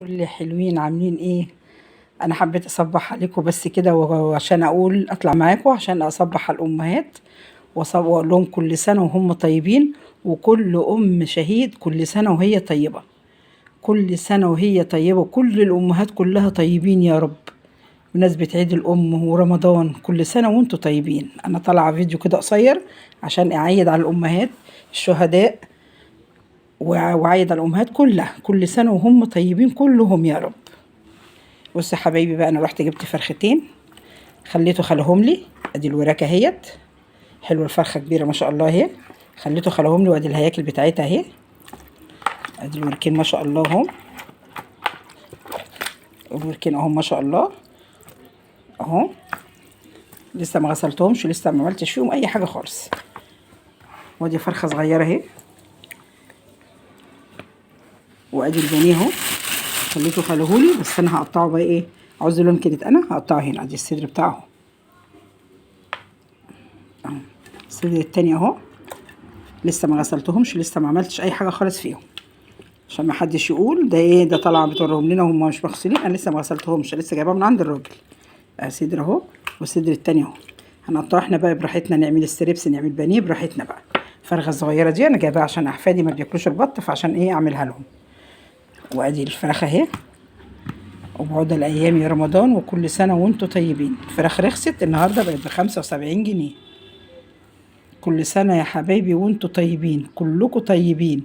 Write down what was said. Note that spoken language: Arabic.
كل حلوين عاملين ايه؟ انا حبيت اصبح عليكم بس كده وعشان اقول اطلع معاكم عشان اصبح على الامهات واقول لهم كل سنه وهم طيبين، وكل ام شهيد كل سنه وهي طيبه. كل سنه وهي طيبه، وكل الامهات كلها طيبين يا رب. بمناسبة عيد الام ورمضان كل سنه وانتم طيبين. انا طالعه فيديو كده قصير عشان اعيد على الامهات الشهداء وعايد على الامهات كلها كل سنه وهم طيبين كلهم يا رب. بص يا حبايبي بقى، انا رحت جبت فرختين خليته خلهم لي. ادي الوراكه اهيت، حلوه الفرخه كبيره ما شاء الله اهي. خليته خلهم لي، وادي الهياكل بتاعتها اهي. ادي الوركين ما شاء الله اهو، الوركين اهو ما شاء الله اهو. لسه ما غسلتهمش ولسه ما عملتش فيهم اي حاجه خالص. وادي فرخه صغيره اهي، وادي البانيه اهو خليته خلهولي. بس انا هقطعه بقى ايه، عاوز لون كده انا هقطعه هنا. ادي الصدر بتاعه اهو، الصدر التاني اهو. لسه ما غسلتهمش، لسه ما عملتش اي حاجه خالص فيهم عشان ما حدش يقول ده ايه ده طالعه بتوريهم لنا وهم مش مغسولين. انا لسه ما غسلتهمش، لسه جايباهم من عند الراجل. صدر اهو والصدر التاني اهو. هنقطعه احنا بقى براحتنا، نعمل ستريبس نعمل بانيه براحتنا بقى. الفرخه الصغيره دي انا جايباها عشان احفادي ما بياكلوش البط، فعشان ايه اعملها لهم. وادي الفراخ اهي. وبعد الايام يا رمضان وكل سنه وانتم طيبين. الفراخ رخصت النهارده بقت ب75 جنيه. كل سنه يا حبايبي وانتم طيبين، كلكم طيبين.